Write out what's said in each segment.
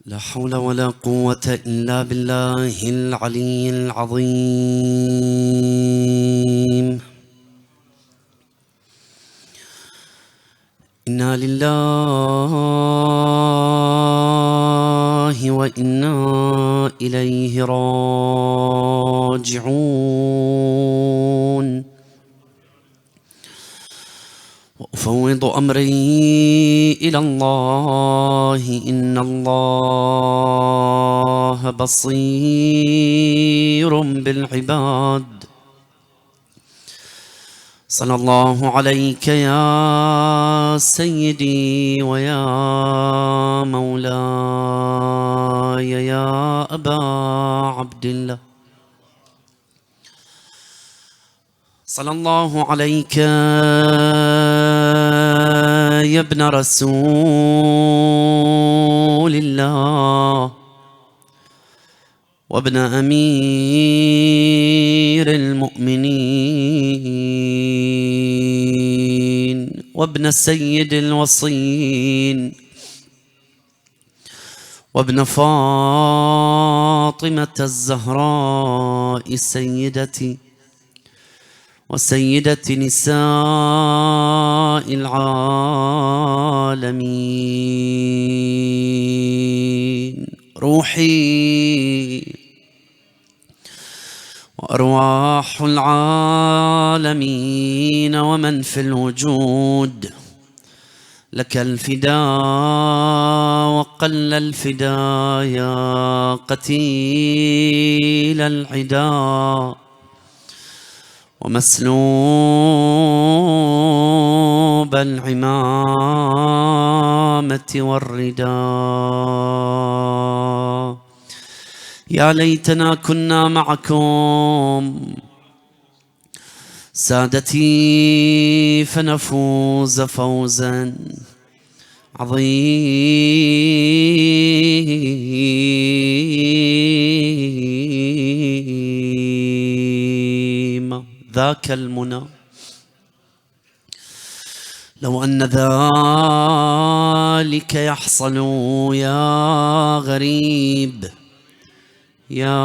لا حول ولا قوة إلا بالله العلي العظيم. إنا لله وإنا إليه راجعون. وأفوض أمري إلى الله إن الله بصير بالعباد. صلى الله عليك يا سيدي ويا مولاي يا أبا عبد الله. صلى الله عليك يا ابن رسول الله وابن أمير المؤمنين وابن سيد الوصين وابن فاطمة الزهراء سيدتي وسيدة نساء العالمين. روحي وأرواح العالمين ومن في الوجود لك الفداء وقل الفداء يا قتيل العداء ومسلوب العمامة والرداء. يا ليتنا كنا معكم سادتي فنفوز فوزا عظيما. ذاك المنى لو أن ذلك يحصل يا غريب يا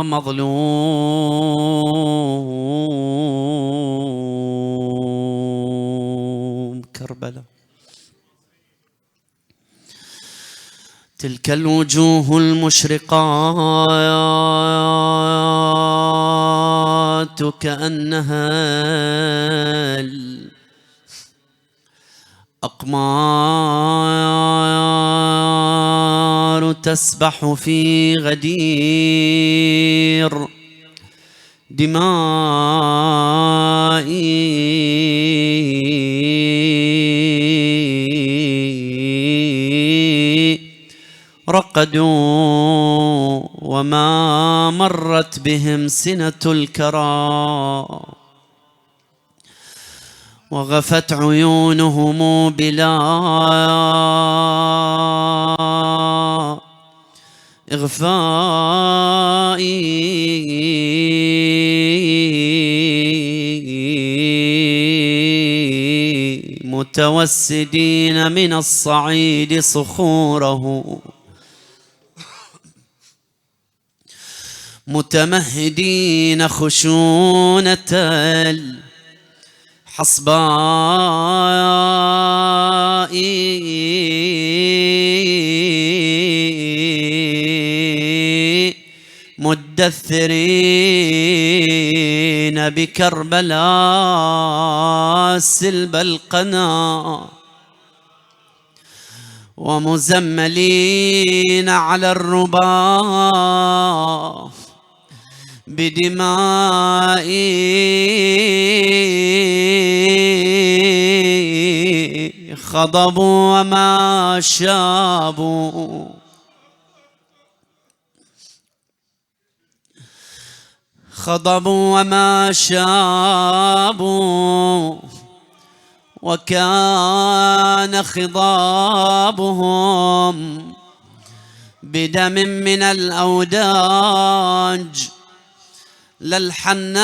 مظلوم كربلاء. تلك الوجوه المشرقات كأنها الأقمار تسبح في غدير دماء رقدوا وما مرت بهم سنة الكرى وغفت عيونهم بلا إغفاء متوسدين من الصعيد صخوره متمهدين خشونة الحصباء مدثرين بكربلاء سلب القنا ومزملين على الربا بدماء خضبوا وما شابوا خضبوا وما شابوا وكان خضابهم بدم من الأوداج للحناء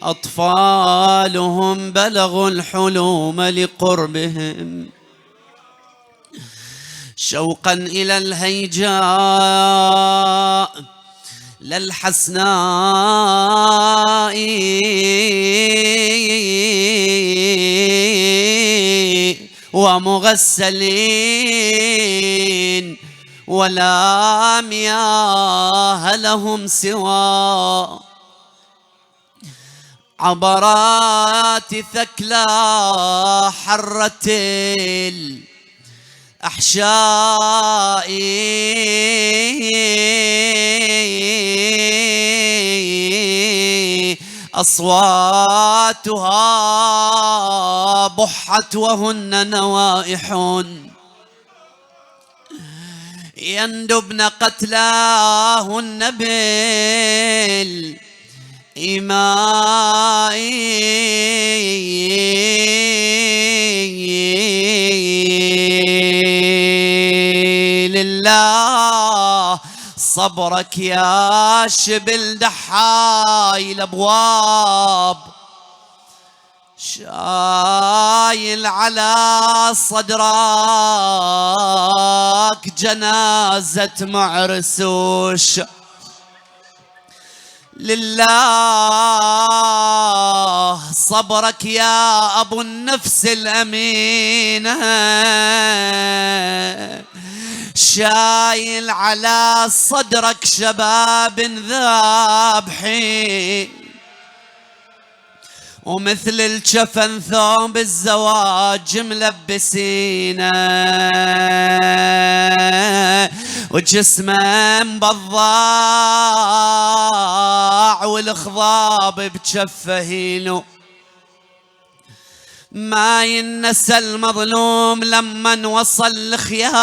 أطفالهم بلغوا الحلوم لقربهم، شوقا إلى الهيجاء للحسناء ومغسلين ولا مياه لهم سوى عبرات ثكلى حرة الأحشاء أصواتها بحت وهن نوائح يندبن قتلاهن بالإماء لله صبرك يا شبل دحاي الأبواب، شايل على صدرك جنازة معرسوش. لله صبرك يا أبو النفس الأمينة، شايل على صدرك شباب ذابحين، ومثل الجفن ثوب الزواج ملبسينه، وجسمه مبضاع والخضاب بجفهينه. ما ينسى المظلوم لمن وصل الخيام،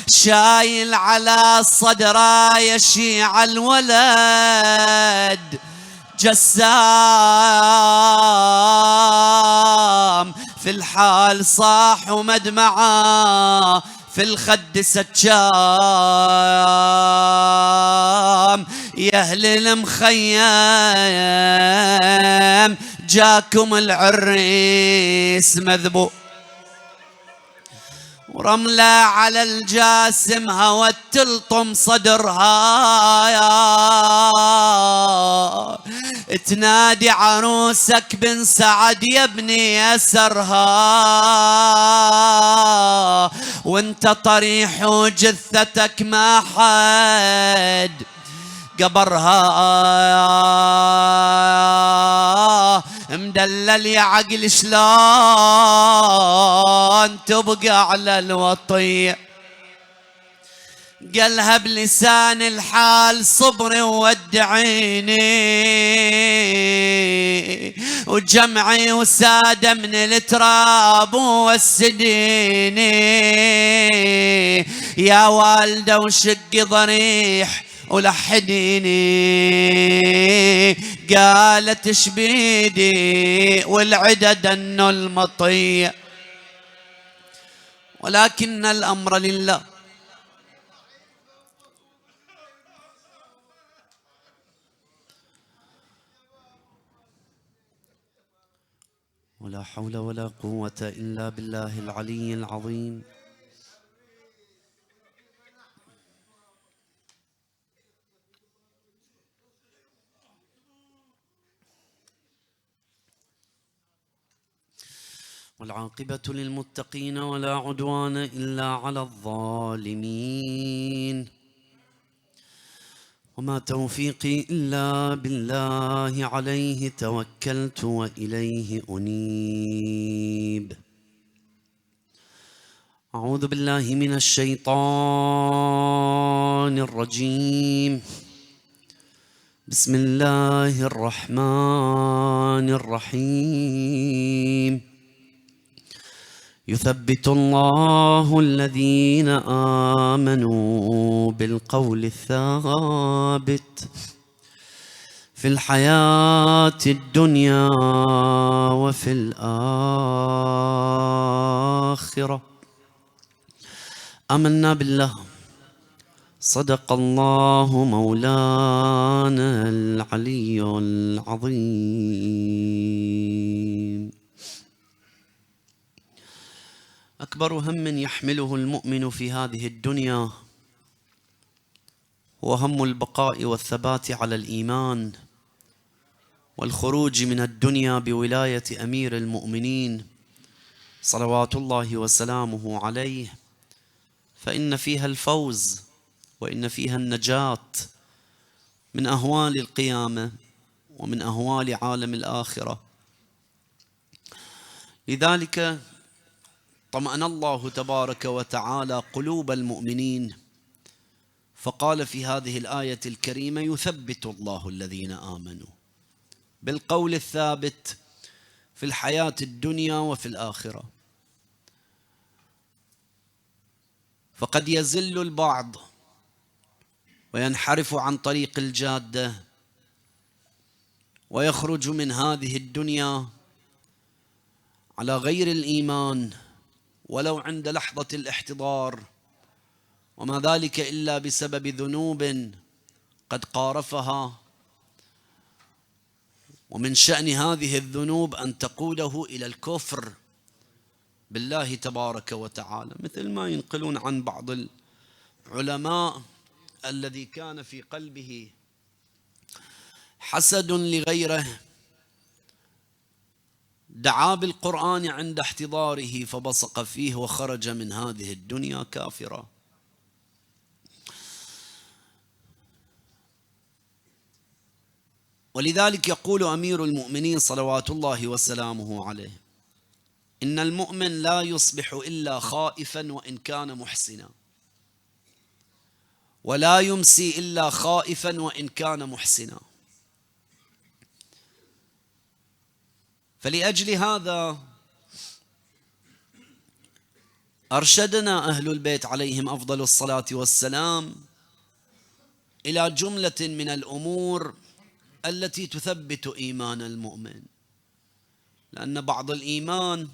شايل على صدره يشيع الولد جسام، في الحال صاح ومدمعه في الخد سجام. يا اهل المخيم جاكم العريس مذبوح، ورملة على الجاسم هوت تلطم صدرها، يا تنادي عروسك بن سعد يا ابني أسرها، وانت طريح وجثتك ما حد قبرها. مدلل يا عقل شلون تبقى على الوطية، قالها بلسان الحال صبري وودعيني، وجمعي وسادة من التراب ووسديني، يا والدة وشق ضريح ولحديني، قالت شبيدي والعدد انه المطية، ولكن الامر لله. ولا حول ولا قوة إلا بالله العلي العظيم. والعاقبة للمتقين ولا عدوان إلا على الظالمين، وما توفيقي إلا بالله عليه توكلت وإليه أنيب. أعوذ بالله من الشيطان الرجيم. بسم الله الرحمن الرحيم. يثبت الله الذين آمنوا بالقول الثابت في الحياة الدنيا وفي الآخرة. آمنا بالله، صدق الله مولانا العلي العظيم. أكبر هم يحمله المؤمن في هذه الدنيا هو هم البقاء والثبات على الإيمان والخروج من الدنيا بولاية أمير المؤمنين صلوات الله وسلامه عليه، فإن فيها الفوز وإن فيها النجاة من أهوال القيامة ومن أهوال عالم الآخرة. لذلك طمأن الله تبارك وتعالى قلوب المؤمنين فقال في هذه الآية الكريمة: يثبت الله الذين آمنوا بالقول الثابت في الحياة الدنيا وفي الآخرة. فقد يزل البعض وينحرف عن طريق الجادة ويخرج من هذه الدنيا على غير الإيمان ولو عند لحظة الاحتضار، وما ذلك إلا بسبب ذنوب قد قارفها، ومن شأن هذه الذنوب أن تقوده إلى الكفر بالله تبارك وتعالى، مثل ما ينقلون عن بعض العلماء الذي كان في قلبه حسد لغيره دعا بالقرآن عند احتضاره فبصق فيه وخرج من هذه الدنيا كافرا. ولذلك يقول أمير المؤمنين صلوات الله وسلامه عليه: إن المؤمن لا يصبح إلا خائفا وإن كان محسنا، ولا يمسي إلا خائفا وإن كان محسنا. فلأجل هذا أرشدنا أهل البيت عليهم أفضل الصلاة والسلام إلى جملة من الأمور التي تثبت إيمان المؤمن، لأن بعض الإيمان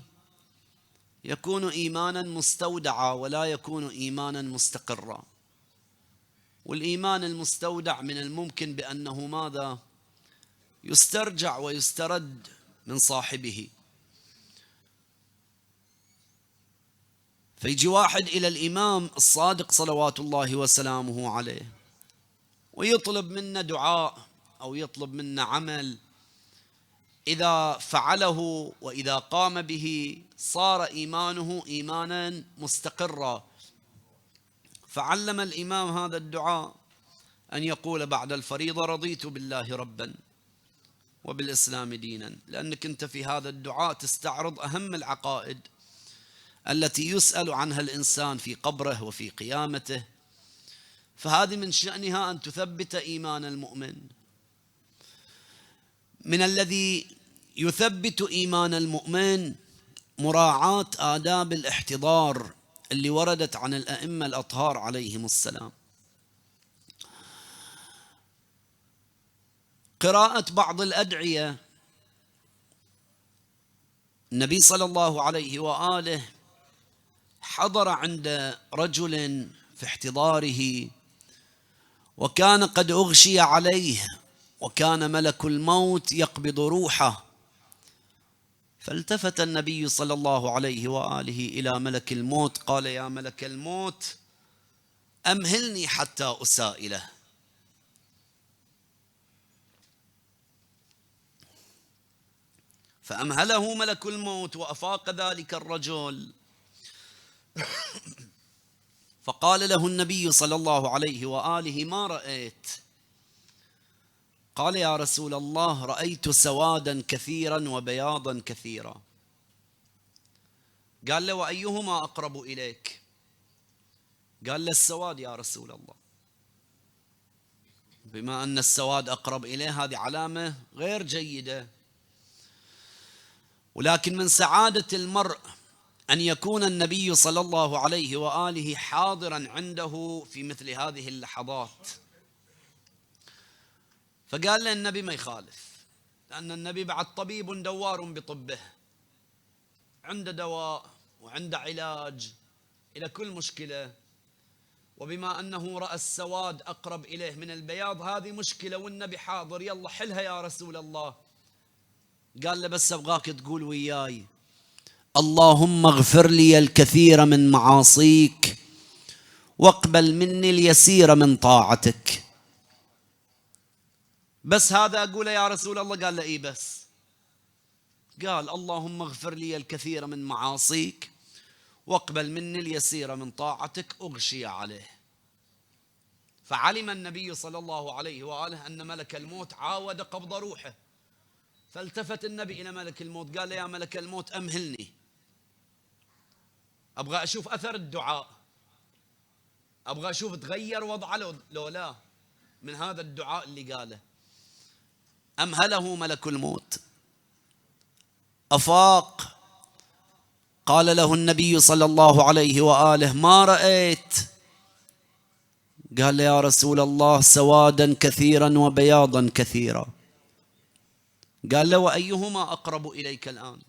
يكون إيمانا مستودعا ولا يكون إيمانا مستقرا. والإيمان المستودع من الممكن بأنه ماذا؟ يسترجع ويسترد من صاحبه. فيجي واحد إلى الإمام الصادق صلوات الله وسلامه عليه ويطلب منا دعاء أو يطلب منا عمل، إذا فعله وإذا قام به صار إيمانه إيمانا مستقرا. فعلم الإمام هذا الدعاء أن يقول بعد الفريضة: رضيت بالله ربا وبالإسلام دينا، لأنك أنت في هذا الدعاء تستعرض أهم العقائد التي يسأل عنها الإنسان في قبره وفي قيامته، فهذه من شأنها أن تثبت إيمان المؤمن. من الذي يثبت إيمان المؤمن مراعاة آداب الاحتضار اللي وردت عن الأئمة الأطهار عليهم السلام. قراءة بعض الأدعية، النبي صلى الله عليه وآله حضر عند رجل في احتضاره وكان قد أغشي عليه وكان ملك الموت يقبض روحه، فالتفت النبي صلى الله عليه وآله إلى ملك الموت قال: يا ملك الموت أمهلني حتى أسائله. فأمهله ملك الموت وأفاق ذلك الرجل، فقال له النبي صلى الله عليه وآله: ما رأيت؟ قال: يا رسول الله رأيت سوادا كثيرا وبياضا كثيرا. قال له: وأيهما أقرب إليك؟ قال له: السواد يا رسول الله. بما أن السواد أقرب إليه هذه علامة غير جيدة، ولكن من سعادة المرء أن يكون النبي صلى الله عليه وآله حاضرا عنده في مثل هذه اللحظات. فقال له النبي ما يخالف، لأن النبي بعد طبيب دوار بطبه، عنده دواء وعنده علاج إلى كل مشكلة. وبما أنه رأى السواد أقرب إليه من البياض، هذه مشكلة والنبي حاضر، يلا حلها يا رسول الله. قال له بس أبغاك تقول وياي اللهم اغفر لي الكثير من معاصيك واقبل مني اليسير من طاعتك. بس هذا أقوله يا رسول الله؟ قال له إيه بس. قال اللهم اغفر لي الكثير من معاصيك واقبل مني اليسير من طاعتك، أغشي عليه. فعلم النبي صلى الله عليه وآله أن ملك الموت عاود قبض روحه، فالتفت النبي إلى ملك الموت قال له يا ملك الموت أمهلني، أبغى أشوف أثر الدعاء، أبغى أشوف تغير وضعه لو لا من هذا الدعاء اللي قاله. أمهله ملك الموت، أفاق، قال له النبي صلى الله عليه وآله ما رأيت؟ قال له يا رسول الله سوادا كثيرا وبياضا كثيرا. قال له وأيهما أقرب إليك الآن؟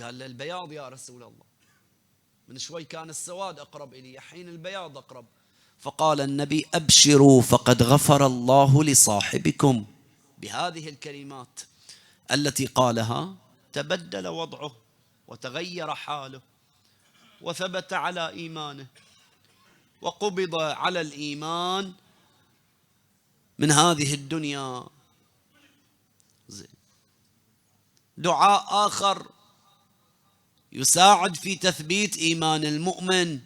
قال له البياض يا رسول الله، من شوي كان السواد أقرب إلي، حين البياض أقرب. فقال النبي أبشروا فقد غفر الله لصاحبكم. بهذه الكلمات التي قالها تبدل وضعه وتغير حاله وثبت على إيمانه وقبض على الإيمان من هذه الدنيا. دعاء آخر يساعد في تثبيت إيمان المؤمن،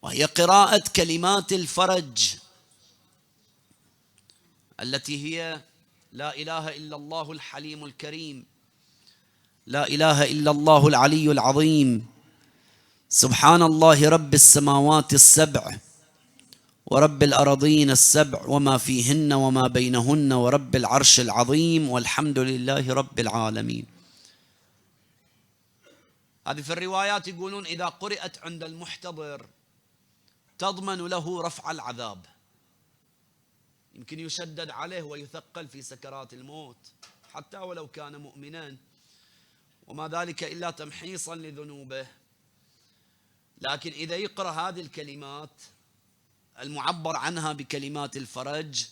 وهي قراءة كلمات الفرج التي هي لا إله إلا الله الحليم الكريم، لا إله إلا الله العلي العظيم، سبحان الله رب السماوات السبع ورب الأرضين السبع وما فيهن وما بينهن ورب العرش العظيم والحمد لله رب العالمين. هذه في الروايات يقولون إذا قرأت عند المحتضر تضمن له رفع العذاب، يمكن يشدد عليه ويثقل في سكرات الموت حتى ولو كان مؤمنا، وما ذلك إلا تمحيصا لذنوبه. لكن إذا يقرأ هذه الكلمات المعبر عنها بكلمات الفرج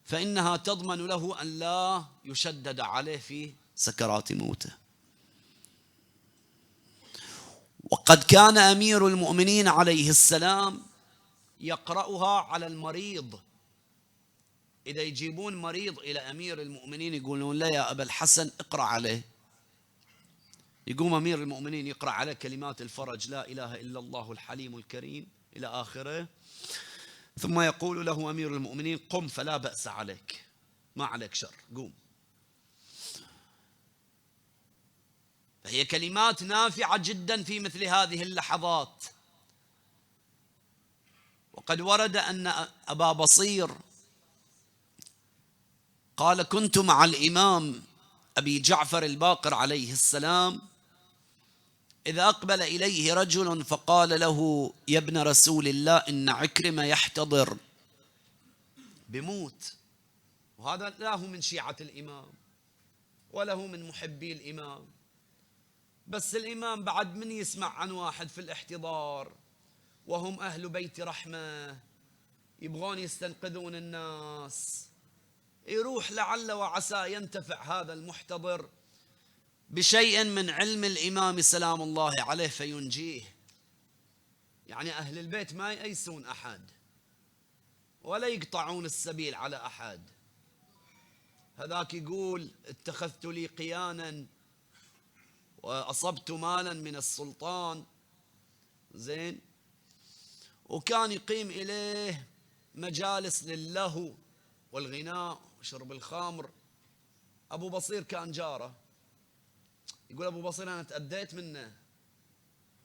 فإنها تضمن له أن لا يشدد عليه في سكرات موته. وقد كان أمير المؤمنين عليه السلام يقرأها على المريض. إذا يجيبون مريض إلى أمير المؤمنين يقولون لا يا أبا الحسن اقرأ عليه، يقوم أمير المؤمنين يقرأ عليه كلمات الفرج لا إله إلا الله الحليم الكريم إلى آخره، ثم يقول له أمير المؤمنين قم فلا بأس عليك، ما عليك شر، قوم. فهي كلمات نافعة جدا في مثل هذه اللحظات. وقد ورد أن أبا بصير قال كنت مع الإمام أبي جعفر الباقر عليه السلام إذا أقبل إليه رجل فقال له يا ابن رسول الله إن عكرمة يحتضر بموت، وهذا لا هو من شيعة الإمام ولا هو من محبي الإمام، بس الإمام بعد من يسمع عن واحد في الاحتضار وهم أهل بيت رحمة يبغون يستنقذون الناس، يروح لعل وعسى ينتفع هذا المحتضر بشيء من علم الإمام سلام الله عليه فينجيه. يعني أهل البيت ما يأيسون أحد ولا يقطعون السبيل على أحد. هذاك يقول اتخذت لي قيانا وأصبت مالا من السلطان، زين، وكان يقيم إليه مجالس للهو والغناء وشرب الخمر. أبو بصير كان جاره، يقول أبو بصير أنا تأديت منه،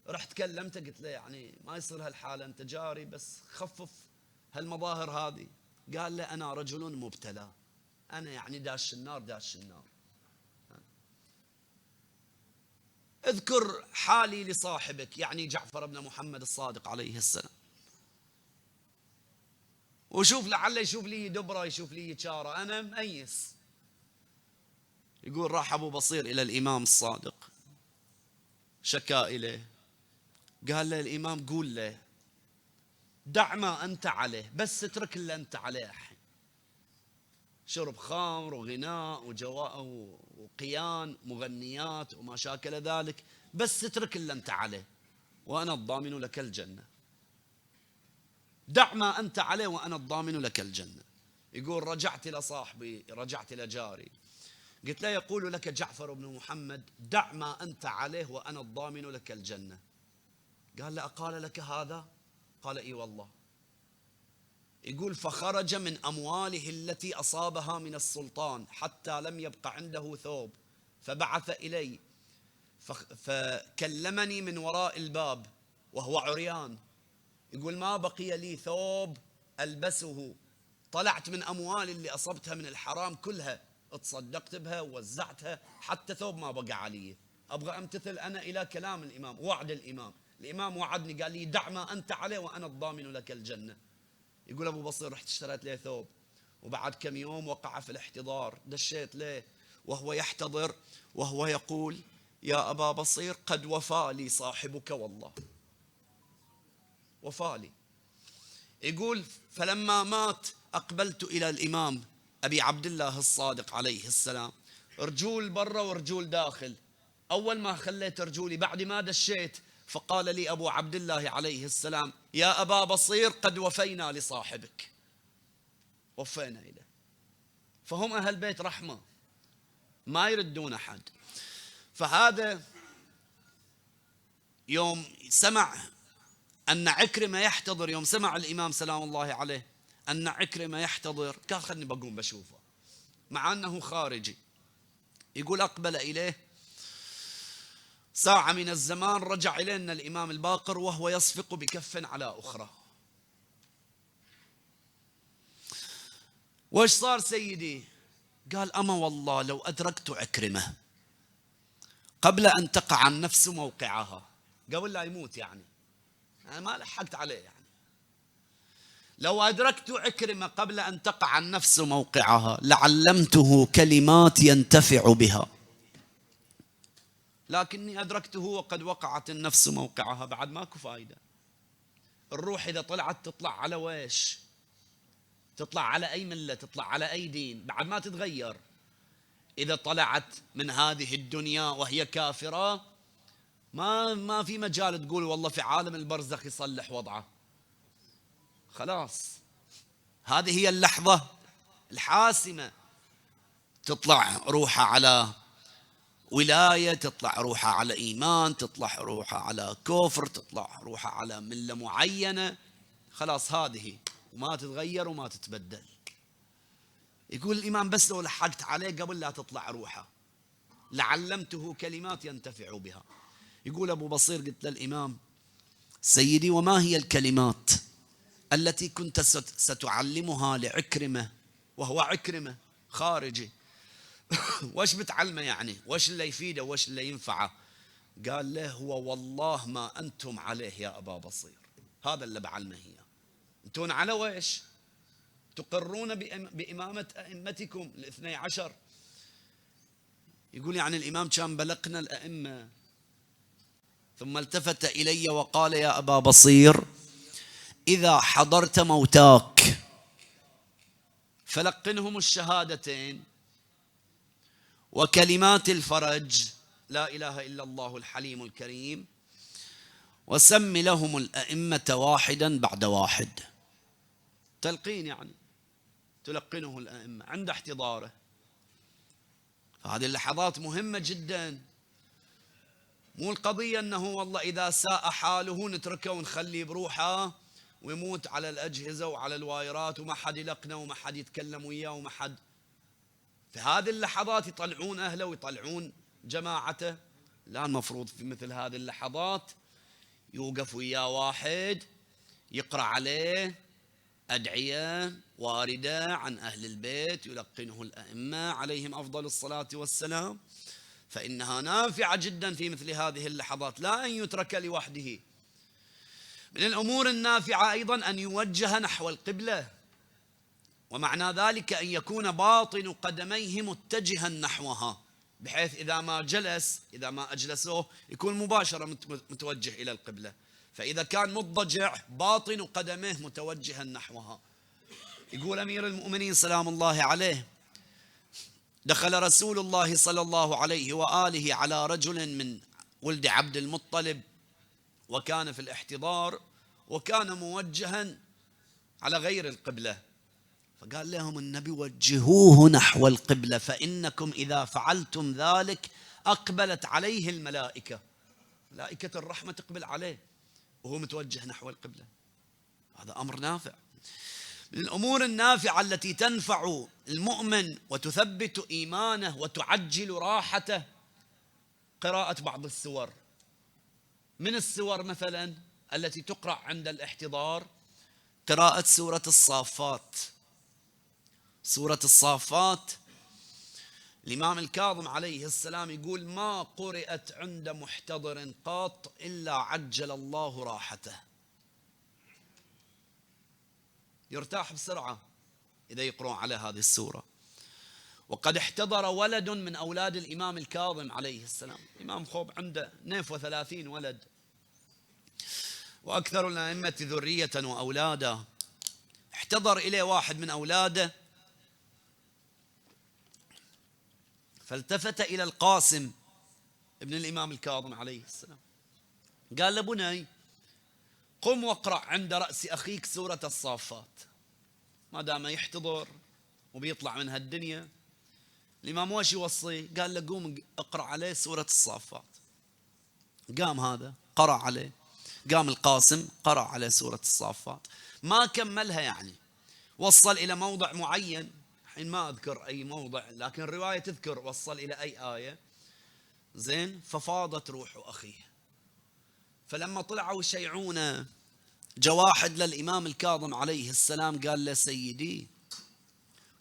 رحت كلمته قلت له يعني ما يصير هالحالة، أنت جاري بس خفف هالمظاهر هذه. قال له أنا رجل مبتلى، أنا يعني داش النار داش النار. اذكر حالي لصاحبك، يعني جعفر بن محمد الصادق عليه السلام. وشوف لعله يشوف لي دبرة، يشوف لي شارة، أنا مأيس. يقول راح أبو بصير إلى الإمام الصادق، شكا إليه، قال له الإمام قول له دع ما أنت عليه، بس اترك اللي أنت عليه الحين، شرب خمر وغناء وقيان مغنيات وما شاكل ذلك، بس اترك اللي أنت عليه وأنا الضامن لك الجنة. دع ما أنت عليه وأنا الضامن لك الجنة. يقول رجعت إلى صاحبي، رجعت إلى جاري، قلت له يقول لك جعفر بن محمد دع ما أنت عليه وأنا الضامن لك الجنة. قال له أقال لك هذا؟ قال إي والله. يقول فخرج من أمواله التي أصابها من السلطان حتى لم يبق عنده ثوب، فبعث إلي فكلمني من وراء الباب وهو عريان. يقول ما بقي لي ثوب ألبسه، طلعت من أموالي اللي أصبتها من الحرام كلها، اتصدقت بها ووزعتها، حتى ثوب ما بقى علي. أبغى أمتثل أنا إلى كلام الإمام، وعد الإمام. الإمام وعدني قال لي دع ما أنت عليه وأنا الضامن لك الجنة. يقول أبو بصير رحت اشتريت له ثوب، وبعد كم يوم وقع في الاحتضار، دشيت له وهو يحتضر وهو يقول يا أبا بصير قد وفى لي صاحبك والله، وفى لي. يقول فلما مات أقبلت إلى الإمام أبي عبد الله الصادق عليه السلام، رجول برا ورجول داخل. أول ما خليت رجولي بعد ما دشيت فقال لي أبو عبد الله عليه السلام يا أبا بصير قد وفينا لصاحبك، وفينا إليه. فهم أهل بيت رحمة ما يردون أحد. فهذا يوم سمع أن عكرمة يحتضر، يوم سمع الإمام سلام الله عليه أن عكرمة يحتضر، قال خلني بقوم بشوفه، مع أنه خارجي. يقول أقبل إليه ساعة من الزمان، رجع إلينا الإمام الباقر وهو يصفق بكف على أخرى. وإيش صار سيدي؟ قال أما والله لو أدركت عكرمة قبل أن تقع النفس موقعها، قبل لا يموت يعني، أنا ما لحقت عليه يعني، لو أدركت عكرمة قبل أن تقع النفس موقعها لعلمته كلمات ينتفع بها، لكني أدركته وقد وقعت النفس موقعها، بعد ماكو فايدة. الروح إذا طلعت تطلع على ويش؟ تطلع على أي ملة؟ تطلع على أي دين؟ بعد ما تتغير. إذا طلعت من هذه الدنيا وهي كافرة ما في مجال تقول والله في عالم البرزخ يصلح وضعه، خلاص. هذه هي اللحظة الحاسمة، تطلع روحها على ولاية، تطلع روحها على إيمان، تطلع روحها على كفر، تطلع روحها على ملة معينة، خلاص هذه، وما تتغير وما تتبدل. يقول الإمام بس لو لحقت عليه قبل لا تطلع روحه لعلمته كلمات ينتفع بها. يقول أبو بصير قلت للإمام سيدي وما هي الكلمات التي كنت ستعلمها لعكرمة وهو عكرمة خارجي؟ وش بتعلمه يعني؟ وش اللي يفيده وش اللي ينفعه؟ قال له هو والله ما أنتم عليه يا أبا بصير، هذا اللي بعلمه هي. أنتم على ويش؟ تقرون بإمامة أئمتكم الاثني عشر. يقول يعني الإمام كان بلغنا الأئمة. ثم التفت إلي وقال يا أبا بصير إذا حضرت موتاك فلقنهم الشهادتين وكلمات الفرج لا إله إلا الله الحليم الكريم، وسم لهم الأئمة واحدا بعد واحد. تلقين يعني تلقنه الأئمة عند احتضاره. فهذه اللحظات مهمة جدا. مو القضية أنه والله إذا ساء حاله نتركه ونخليه بروحه ويموت على الأجهزة وعلى الوايرات وما حد يلقنه وما حد يتكلم وياه وما حد. في هذه اللحظات يطلعون أهله ويطلعون جماعته. لا، المفروض في مثل هذه اللحظات يوقف وياه واحد يقرأ عليه أدعية واردة عن أهل البيت يلقنه الأئمة عليهم أفضل الصلاة والسلام، فإنها نافعة جدا في مثل هذه اللحظات، لا أن يترك لوحده. من الأمور النافعة أيضا أن يوجه نحو القبلة. ومعنى ذلك أن يكون باطن قدميه متجها نحوها، بحيث إذا ما أجلسوه يكون مباشرة متوجه إلى القبلة. فإذا كان مضجع باطن قدميه متوجها نحوها. يقول أمير المؤمنين سلام الله عليه: دخل رسول الله صلى الله عليه وآله على رجل من ولد عبد المطلب، وكان في الاحتضار، وكان موجها على غير القبلة، فقال لهم النبي: وجهوه نحو القبلة، فإنكم إذا فعلتم ذلك أقبلت عليه الملائكة، ملائكة الرحمة تقبل عليه وهو متوجه نحو القبلة. هذا أمر نافع من الأمور النافعة التي تنفع المؤمن وتثبت إيمانه وتعجل راحته. قراءة بعض السور، من السور مثلا التي تقرأ عند الاحتضار قراءة سورة الصافات. سورة الصافات الإمام الكاظم عليه السلام يقول: ما قرأت عند محتضر قط إلا عجل الله راحته. يرتاح بسرعة إذا يقرأون على هذه السورة. وقد احتضر ولد من أولاد الإمام الكاظم عليه السلام. الإمام خوب عنده 32 ولد، وأكثر الأئمة ذرية وأولادا. احتضر إليه واحد من أولاده، فالتفت إلى القاسم ابن الإمام الكاظم عليه السلام، قال له: بني، قم واقرأ عند رأس أخيك سورة الصافات، ما دام يحتضر وبيطلع من هالدنيا. الإمام وش يوصي؟ قال له: قوم اقرأ عليه سورة الصافات. قام هذا قرأ عليه، قام القاسم قرأ عليه سورة الصافات، ما كملها يعني، وصل إلى موضع معين، الحين ما أذكر أي موضع، لكن الرواية تذكر وصل إلى أي آية. زين، ففاضت روح أخيه. فلما طلعوا يشيعونه، جاء واحد للإمام الكاظم عليه السلام قال له: سيدي،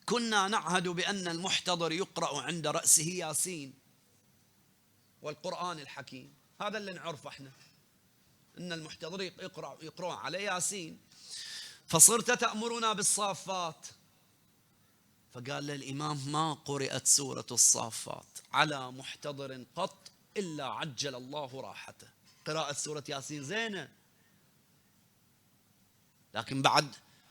كنا نعهد بأن المحتضر يقرأ عند رأسه ياسين والقرآن الحكيم، هذا اللي نعرفه احنا، أن المحتضر يقرأ عليه ياسين، فصرت تأمرنا بالصافات. فقال له الإمام: ما قرأت سورة الصافات على محتضر قط إلا عجل الله راحته. قراءة سورة ياسين زينة، لكن بعد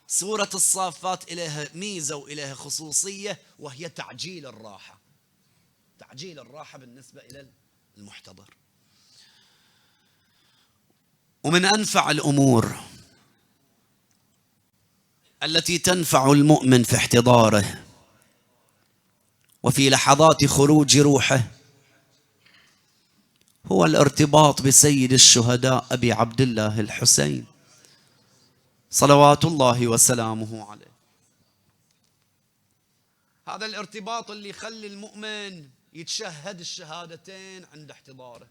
سورة الصافات إليها ميزة وإليها خصوصية، وهي تعجيل الراحة. تعجيل الراحة بالنسبة إلى المحتضر. ومن أنفع الأمور التي تنفع المؤمن في احتضاره وفي لحظات خروج روحه هو الارتباط بسيد الشهداء أبي عبد الله الحسين صلوات الله وسلامه عليه. هذا الارتباط اللي يخلي المؤمن يتشهد الشهادتين عند احتضاره،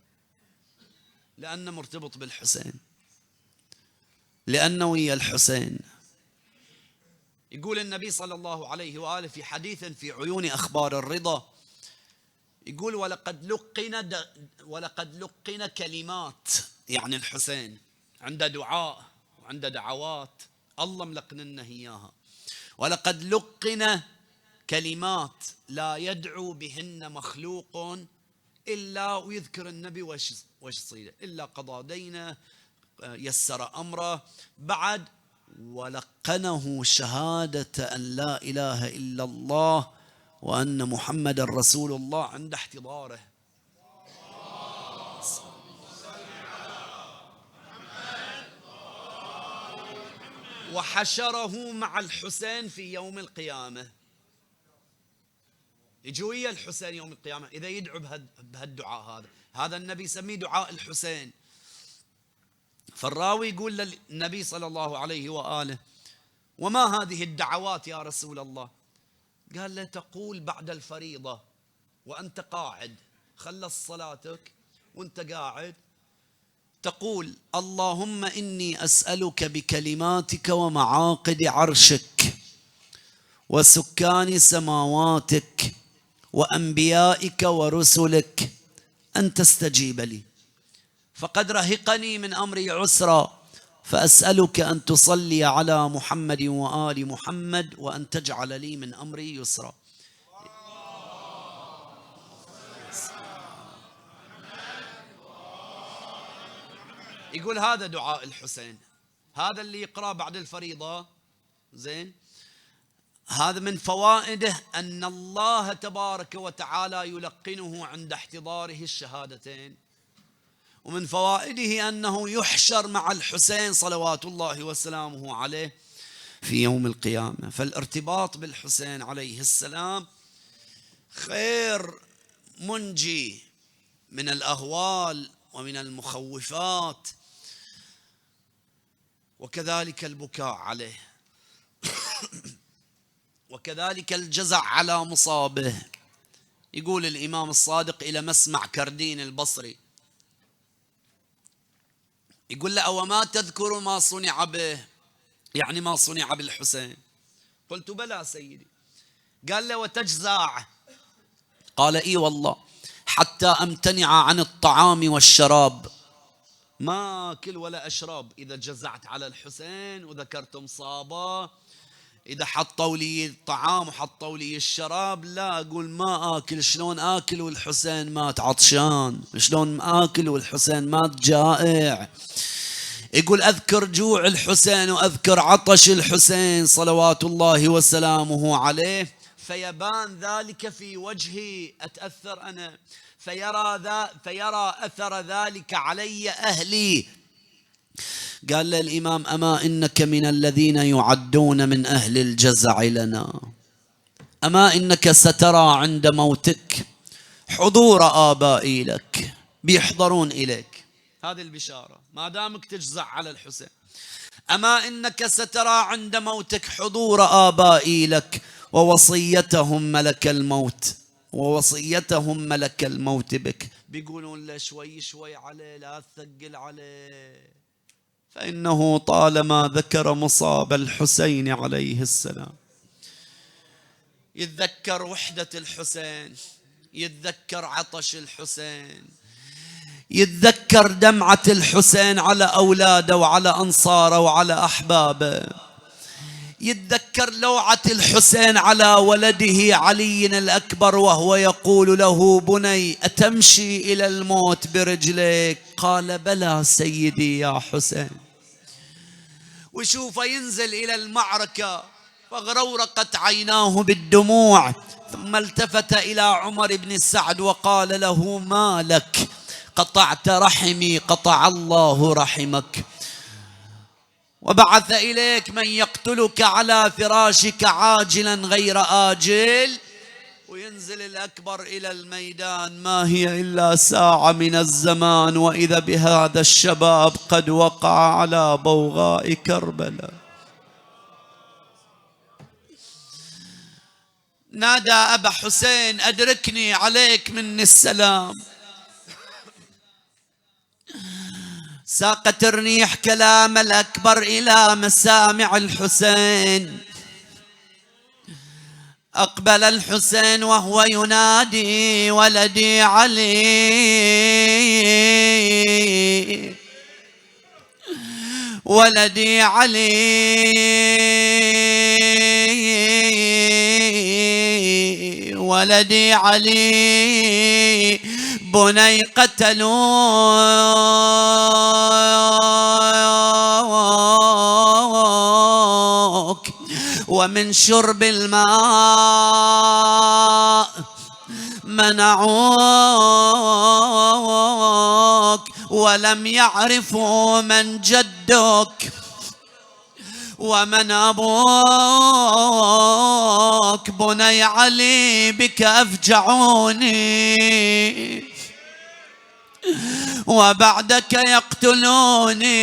لأنه مرتبط بالحسين، لأنه ويا الحسين. يقول النبي صلى الله عليه وآله في حديث في عيون أخبار الرضا، يقول: ولقد لقن كلمات، يعني الحسين عنده دعاء وعنده دعوات الله ملقننا إياها، ولقد لقن كلمات لا يدعو بهن مخلوق إلا، ويذكر النبي وش يصير، إلا قضى دينه، يسر أمره، بعد ولقنه شهادة أن لا إله إلا الله وأن محمد رسول الله عند احتضاره. وحشره مع الحسين في يوم القيامة، يجوا ويا الحسين يوم القيامة إذا يدعو بهالدعاء هذا النبي يسميه دعاء الحسين. فالراوي يقول للنبي صلى الله عليه وآله: وما هذه الدعوات يا رسول الله؟ قال له: تقول بعد الفريضة وأنت قاعد، خلص صلاتك وأنت قاعد، تقول: اللهم إني أسألك بكلماتك ومعاقد عرشك وسكان سماواتك وأنبيائك ورسلك أن تستجيب لي، فقد رهقني من أمري عسرا، فأسألك أن تصلي على محمد وآل محمد وأن تجعل لي من أمري يسرا. يقول هذا دعاء الحسين، هذا اللي يقرأ بعد الفريضة. زين، هذا من فوائده أن الله تبارك وتعالى يلقنه عند احتضاره الشهادتين، ومن فوائده أنه يحشر مع الحسين صلوات الله وسلامه عليه في يوم القيامة. فالارتباط بالحسين عليه السلام خير منجي من الأهوال ومن المخوفات، وكذلك البكاء عليه، وكذلك الجزع على مصابه. يقول الإمام الصادق إلى مسمع كردين البصري، يقول له: أو ما تذكر ما صنع به، يعني ما صنع بالحسين؟ قلت: بلى سيدي. قال له: وتجزع؟ قال: إي والله، حتى أمتنع عن الطعام والشراب، ما أكل ولا أشرب إذا جزعت على الحسين وذكرت مصابه. إذا حطوا لي الطعام وحطوا لي الشراب لا أقول ما آكل. شلون آكل والحسين مات عطشان؟ شلون آكل والحسين مات جائع؟ يقول: أذكر جوع الحسين وأذكر عطش الحسين صلوات الله وسلامه عليه، فيبان ذلك في وجهي، أتأثر أنا، فيرى أثر ذلك علي أهلي. قال له الإمام: أما إنك من الذين يعدون من أهل الجزع لنا، أما إنك سترى عند موتك حضور آبائي لك، بيحضرون إليك. هذه البشارة ما دامك تجزع على الحسين. أما إنك سترى عند موتك حضور آبائي لك ووصيتهم ملك الموت، ووصيتهم ملك الموت بك. بيقولون له: شوي شوي عليه، لا تثقل عليه، فإنه طالما ذكر مصاب الحسين عليه السلام يتذكر وحدة الحسين، يتذكر عطش الحسين، يتذكر دمعة الحسين على أولاده وعلى أنصاره وعلى أحبابه، يتذكر لوعة الحسين على ولده علي الأكبر وهو يقول له: بني أتمشي إلى الموت برجليك؟ قال: بلى سيدي يا حسين. وشوف ينزل إلى المعركة فغرورقت عيناه بالدموع، ثم التفت إلى عمر بن سعد وقال له: ما لك؟ قطعت رحمي، قطع الله رحمك، وبعث إليك من يقتلك على فراشك عاجلا غير آجل. وينزل الأكبر إلى الميدان، ما هي إلا ساعة من الزمان وإذا بهذا الشباب قد وقع على بوغاء كربلاء. نادى: أبا حسين أدركني، عليك مني السلام. ساقت الريح كلام الأكبر إلى مسامع الحسين. أقبل الحسين وهو ينادي: ولدي علي، ولدي علي، ولدي علي، بني قتلوك، ومن شرب الماء منعوك، ولم يعرفوا من جدك ومن أبوك. بني علي بك أفجعوني، وبعدك يقتلوني،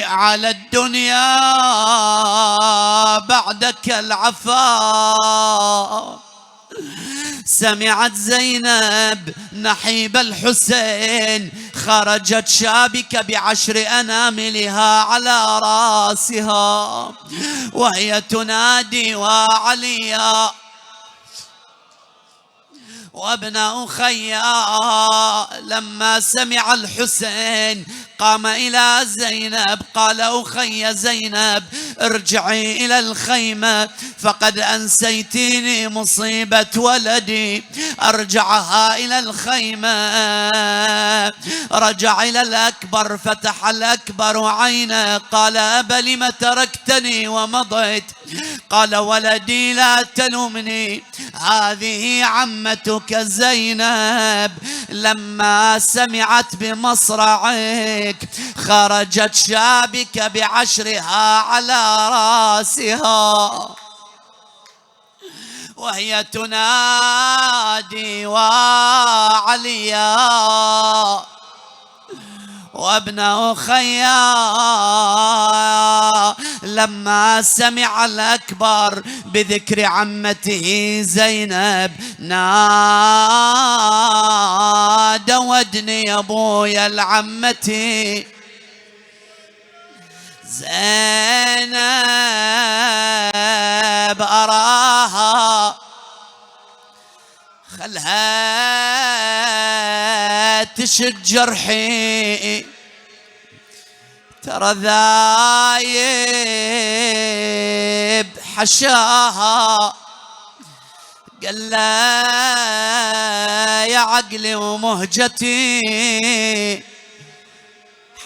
على الدنيا بعدك العفا. سمعت زينب نحيب الحسين، خرجت شابكة ب10 أناملها على راسها وهي تنادي: وعليا وابن أخيا. لما سمع الحسين قام إلى زينب قال أخي زينب ارجعي إلى الخيمة فقد أنسيتيني مصيبة ولدي. أرجعها إلى الخيمة، رجع إلى الأكبر فتح الأكبر عينه قال أبا لم تركتني ومضيت؟ قال ولدي لا تلومني، هذه عمتك زينب لما سمعت بمصرعك خرجت شابك بعشرها على راسها وهي تنادي وعليا وابن أخيا. لما سمع الأكبر بذكر عمته زينب نادى ودني يا أبويا العمتي زينب أراها خلها تشد جرحي ترى ذايب حشاها. قال لا يا عقلي ومهجتي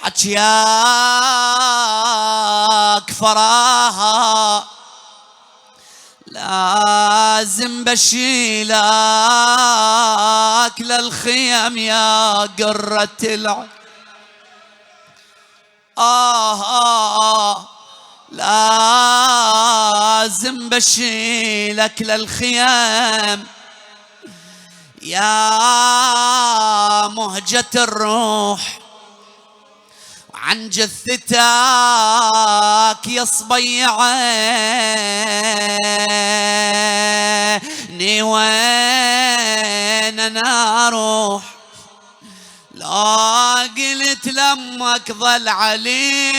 حجياك فراها لازم بشيلك للخيم يا قرة العين. لازم بشيلك للخيام يا مهجة الروح عن جثتك يا صبيعاني وين انا اروح؟ لا قلت لامك ظل علي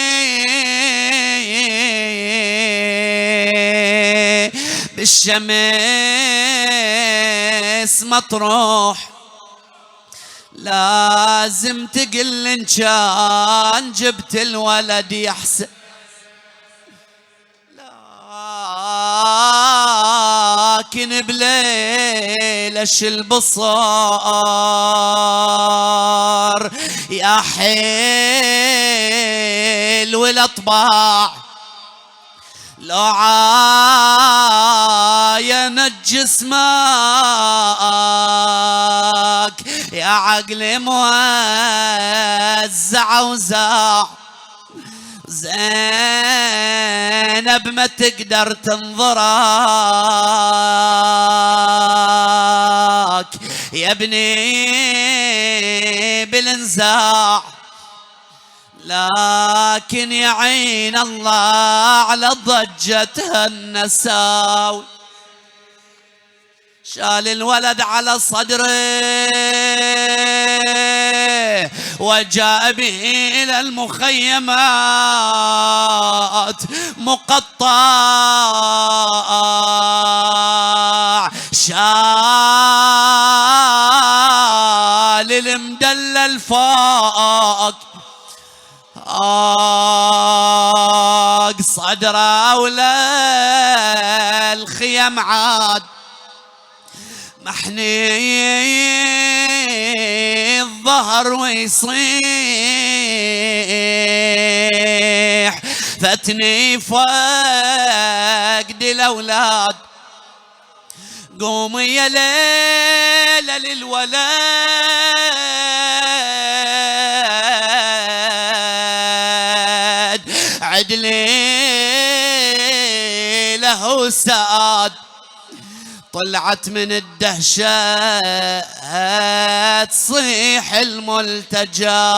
بالشمس مطروح لازم تقل إن كان جبت الولد يحسن. لكن بليلش البصار يا حيل والأطباع لو عاينت جسمك يا عقلي موزع وزاع. زينب ما تقدر تنظرك يا ابني بالانزاع، لكن يعين الله على ضجتها النساوي. شال الولد على صدره وجاء به إلى المخيمات مقطع. شال المدلل فوق صدره ولا الخيم عاد محني الظهر ويصيح فتني فقد الأولاد. قومي يا ليلة للولد عدلي له ساد. طلعت من الدهشة تصيح الملتجى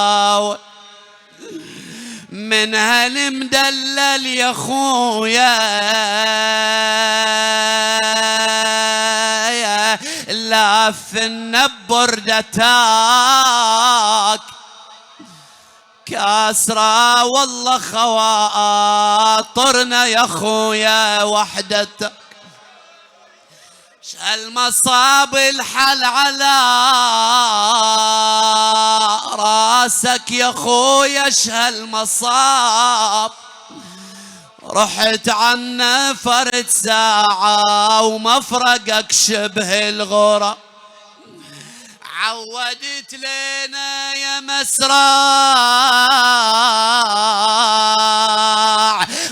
من هالمدلل يا خويا لافن ببردتاك كاسرة والله خواطرنا يا خويا وحدتك. المصاب الحل على راسك يا خويا شهالمصاب، رحت عنا فرد ساعة ومفرقك شبه الغراب. عودت لنا يا مسراع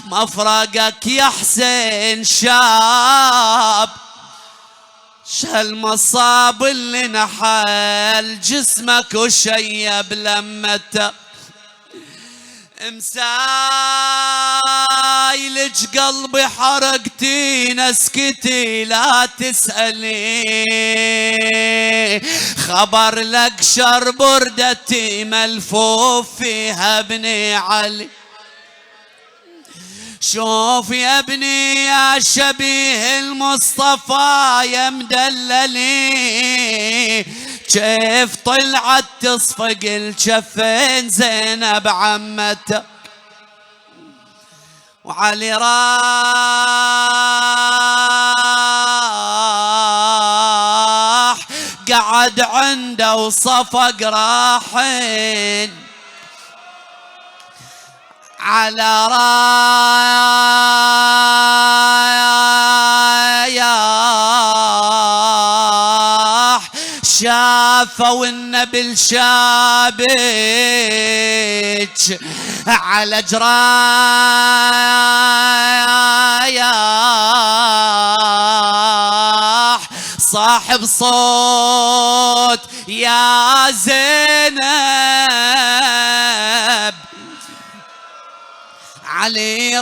مفرقك يا حسين شاب، شهالمصاب اللي نحل جسمك وشيب لمته، مسايلج قلبي حرقتي اسكتي لا تسألي، خبر لك شر بردتي ملفوف فيها ابني علي. شوف يا ابني يا شبيه المصطفى يا مدللي، كيف طلعت تصفق الجفين زينب عمتك، وعلي راح قعد عنده وصفق راحين على رايح، شافوا النبل شابك على جرايح، صاحب صوت يا زينب، علي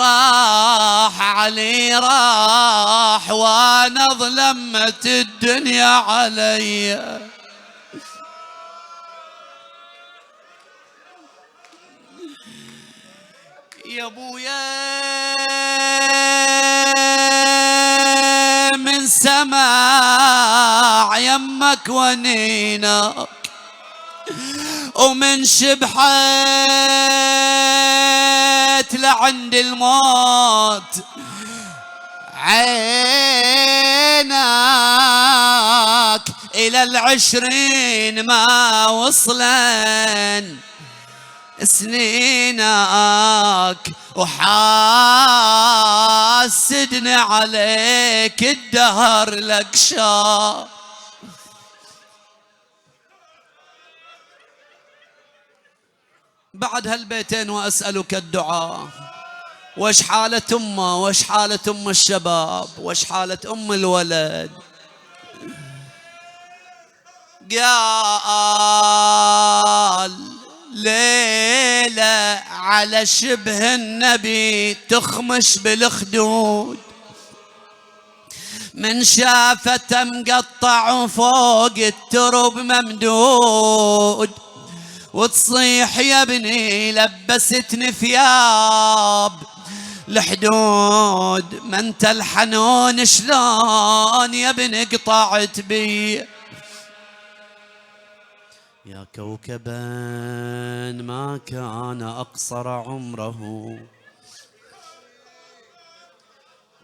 راح وانا ظلمت الدنيا علي. يا ابويا من سماع يمك ونينك ومن شبحت لعند الموت عينك إلى العشرين ما وصلن سنينك، وحاسدني عليك الدهر لك شاف. بعد هالبيتين وأسألك الدعاء، وش حالة أمه، وش حالة أم الشباب، وش حالة أم الولد؟ قال ليلة على شبه النبي تخمش بالخدود، من شافته مقطع وفوق الترب ممدود، وتصيح يا ابني لبستني ثياب الحدود، ما انت الحنون شلون يا ابني قطعت بي. يا كوكبا ما كان أقصر عمره،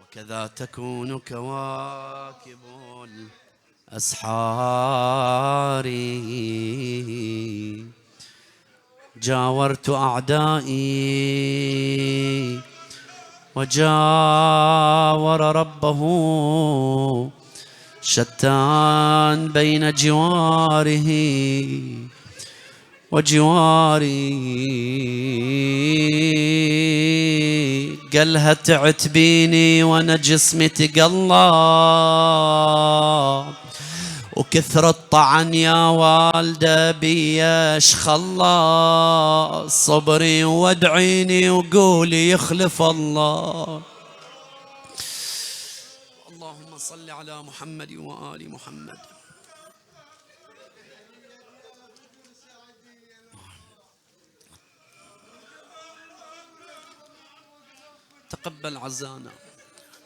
وكذا تكون كواكب الأسحار. جاورت أعدائي وجاور ربه، شتان بين جواره وجواري. قالها تعتبيني وانا جسمي تقلب، وكثر الطعن يا والده بيش خلاص، صبري وادعيني وقولي يخلف الله. اللهم صل على محمد وآل محمد. تقبل عزانا،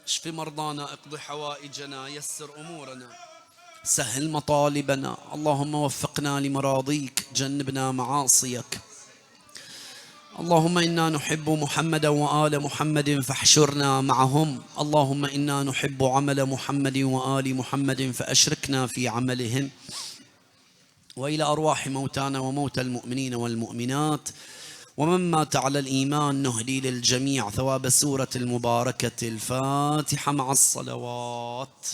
اشف مرضانا، اقض حوائجنا، يسر أمورنا، سهل مطالبنا. اللهم وفقنا لمراضيك، جنبنا معاصيك. اللهم إنا نحب محمدا وآل محمد فاحشرنا معهم. اللهم إنا نحب عمل محمد وآل محمد فأشركنا في عملهم. وإلى أرواح موتانا وموتى المؤمنين والمؤمنات ومن مات على الإيمان نهدي للجميع ثواب السورة المباركة الفاتحة مع الصلوات.